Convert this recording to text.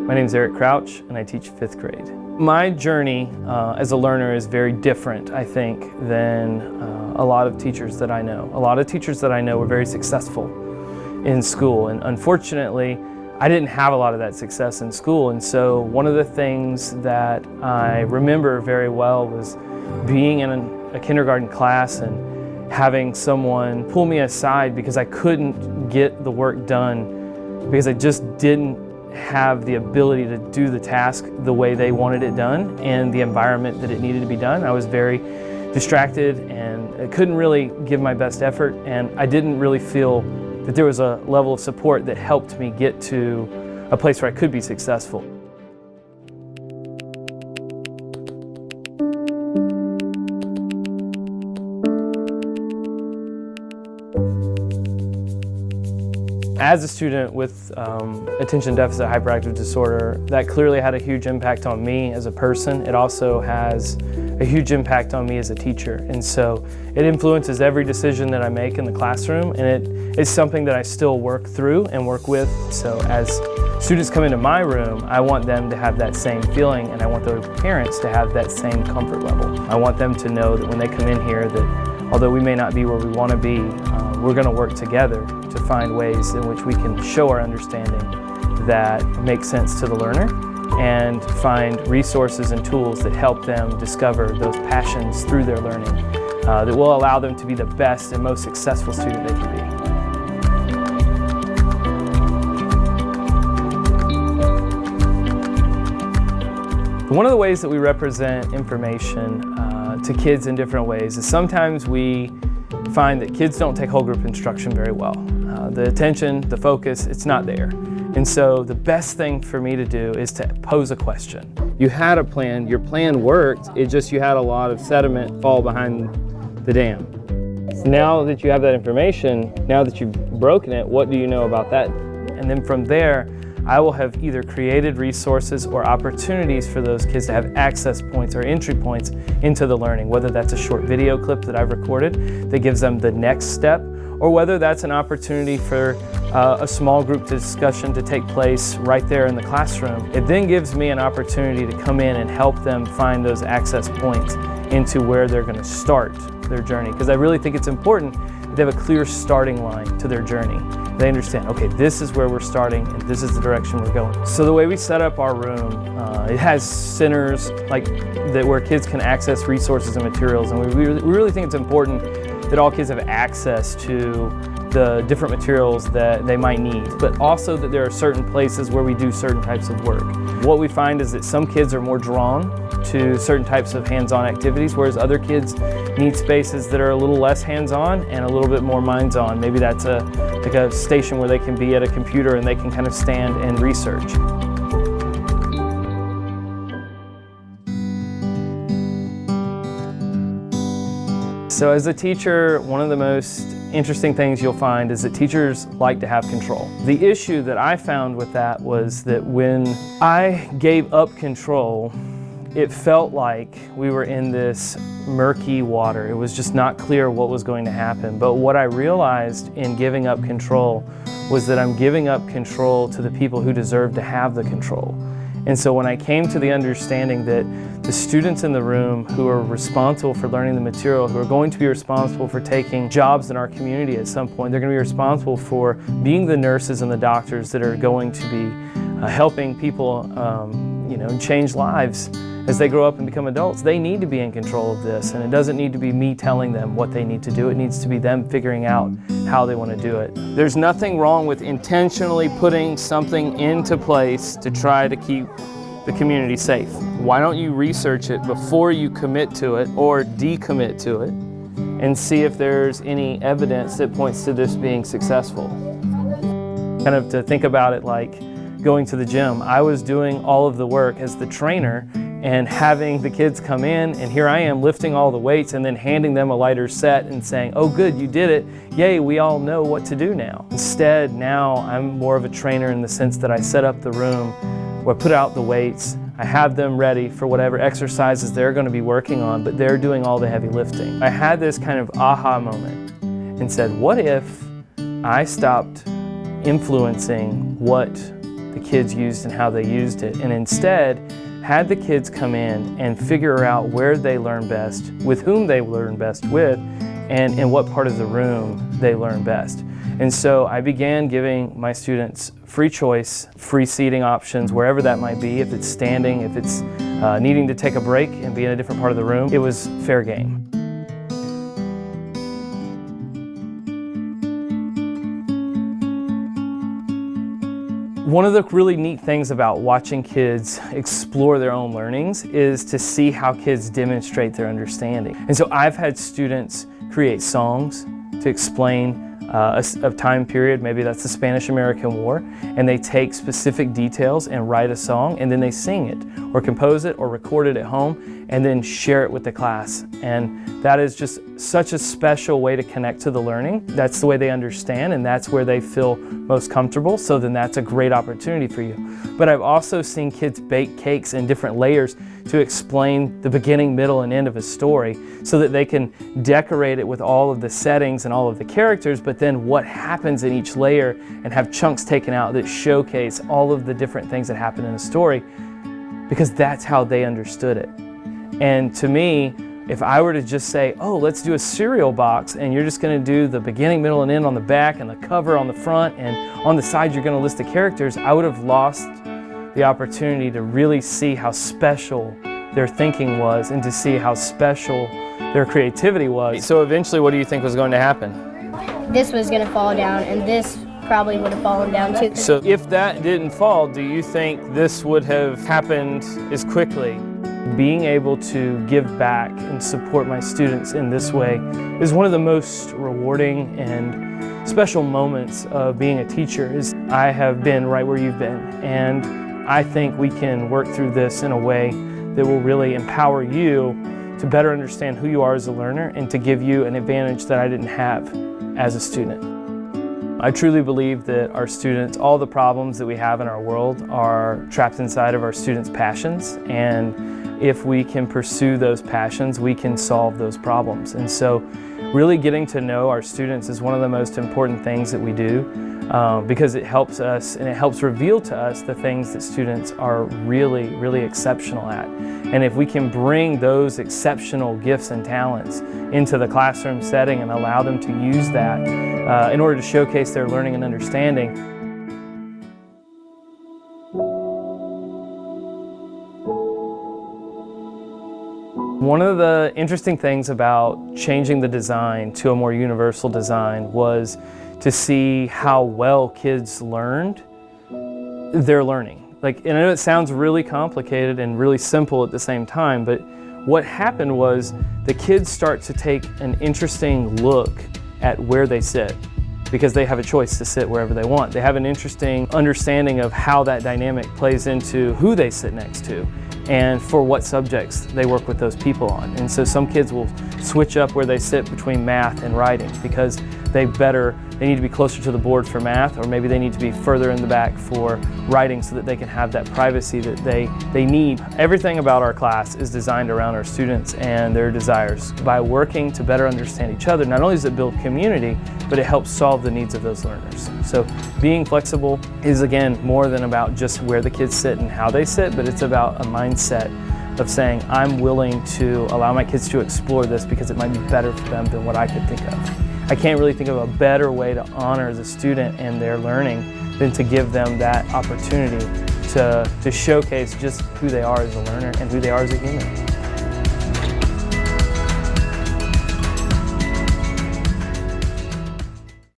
My name is Eric Crouch, and I teach 5th grade. My journey as a learner is very different, I think, than a lot of teachers that I know. A lot of teachers that I know were very successful in school, and unfortunately, I didn't have a lot of that success in school. And so one of the things that I remember very well was being in a kindergarten class and having someone pull me aside because I couldn't get the work done because I just didn't have the ability to do the task the way they wanted it done in the environment that it needed to be done. I was very distracted and I couldn't really give my best effort, and I didn't really feel that there was a level of support that helped me get to a place where I could be successful. As a student with attention deficit hyperactive disorder, that clearly had a huge impact on me as a person. It also has a huge impact on me as a teacher. And so it influences every decision that I make in the classroom, and it is something that I still work through and work with. So as students come into my room, I want them to have that same feeling, and I want their parents to have that same comfort level. I want them to know that when they come in here that although we may not be where we want to be, we're going to work together to find ways in which we can show our understanding that makes sense to the learner and find resources and tools that help them discover those passions through their learning that will allow them to be the best and most successful student they can be. One of the ways that we represent information to kids in different ways is sometimes we find that kids don't take whole group instruction very well. The attention, the focus, it's not there. And so the best thing for me to do is to pose a question. You had a plan, your plan worked, it just you had a lot of sediment fall behind the dam. So now that you have that information, now that you've broken it, what do you know about that? And then from there, I will have either created resources or opportunities for those kids to have access points or entry points into the learning, whether that's a short video clip that I've recorded that gives them the next step, or whether that's an opportunity for a small group discussion to take place right there in the classroom. It then gives me an opportunity to come in and help them find those access points into where they're going to start their journey, because I really think it's important that they have a clear starting line to their journey. They understand, okay, this is where we're starting and this is the direction we're going. So the way we set up our room, it has centers like that where kids can access resources and materials, and we really think it's important that all kids have access to the different materials that they might need, but also that there are certain places where we do certain types of work. What we find is that some kids are more drawn to certain types of hands-on activities, whereas other kids need spaces that are a little less hands-on and a little bit more minds-on. Maybe that's like a station where they can be at a computer and they can kind of stand and research. So as a teacher, one of the most interesting things you'll find is that teachers like to have control. The issue that I found with that was that when I gave up control, it felt like we were in this murky water. It was just not clear what was going to happen. But what I realized in giving up control was that I'm giving up control to the people who deserve to have the control. And so when I came to the understanding that the students in the room who are responsible for learning the material, who are going to be responsible for taking jobs in our community at some point, they're going to be responsible for being the nurses and the doctors that are going to be helping people change lives as they grow up and become adults. They need to be in control of this, and it doesn't need to be me telling them what they need to do. It needs to be them figuring out how they want to do it. There's nothing wrong with intentionally putting something into place to try to keep the community safe. Why don't you research it before you commit to it or decommit to it and see if there's any evidence that points to this being successful? Kind of to think about it like going to the gym. I was doing all of the work as the trainer and having the kids come in, and here I am lifting all the weights and then handing them a lighter set and saying, oh good, you did it, yay, we all know what to do now. Instead, now I'm more of a trainer in the sense that I set up the room where I put out the weights, I have them ready for whatever exercises they're going to be working on, but they're doing all the heavy lifting. I had this kind of aha moment and said, what if I stopped influencing what the kids used and how they used it, and instead had the kids come in and figure out where they learn best, with whom they learn best with, and in what part of the room they learn best. And so I began giving my students free choice, free seating options, wherever that might be. If it's standing, if it's needing to take a break and be in a different part of the room, it was fair game. One of the really neat things about watching kids explore their own learnings is to see how kids demonstrate their understanding. And so I've had students create songs to explain a time period, maybe that's the Spanish-American War, and they take specific details and write a song, and then they sing it, or compose it, or record it at home, and then share it with the class. And that is just such a special way to connect to the learning. That's the way they understand, and that's where they feel most comfortable, so then that's a great opportunity for you. But I've also seen kids bake cakes in different layers to explain the beginning, middle, and end of a story so that they can decorate it with all of the settings and all of the characters, but then what happens in each layer, and have chunks taken out that showcase all of the different things that happen in a story, because that's how they understood it. And to me, if I were to just say, oh, let's do a cereal box, and you're just going to do the beginning, middle, and end on the back, and the cover on the front, and on the side you're going to list the characters, I would have lost the opportunity to really see how special their thinking was and to see how special their creativity was. So eventually, what do you think was going to happen? This was going to fall down, and this probably would have fallen down too. So if that didn't fall, do you think this would have happened as quickly? Being able to give back and support my students in this way is one of the most rewarding and special moments of being a teacher. Is I have been right where you've been, and I think we can work through this in a way that will really empower you to better understand who you are as a learner and to give you an advantage that I didn't have as a student. I truly believe that our students, all the problems that we have in our world are trapped inside of our students' passions, and if we can pursue those passions, we can solve those problems. And so really getting to know our students is one of the most important things that we do because it helps us, and it helps reveal to us the things that students are really, really exceptional at. And if we can bring those exceptional gifts and talents into the classroom setting and allow them to use that in order to showcase their learning and understanding, one of the interesting things about changing the design to a more universal design was to see how well kids learned their learning. Like, and I know it sounds really complicated and really simple at the same time, but what happened was the kids start to take an interesting look at where they sit, because they have a choice to sit wherever they want. They have an interesting understanding of how that dynamic plays into who they sit next to and for what subjects they work with those people on. And so some kids will switch up where they sit between math and writing because they need to be closer to the board for math, or maybe they need to be further in the back for writing so that they can have that privacy that they need. Everything about our class is designed around our students and their desires. By working to better understand each other, not only does it build community, but it helps solve the needs of those learners. So being flexible is, again, more than about just where the kids sit and how they sit, but it's about a mindset of saying, I'm willing to allow my kids to explore this because it might be better for them than what I could think of. I can't really think of a better way to honor the student and their learning than to give them that opportunity to showcase just who they are as a learner and who they are as a human.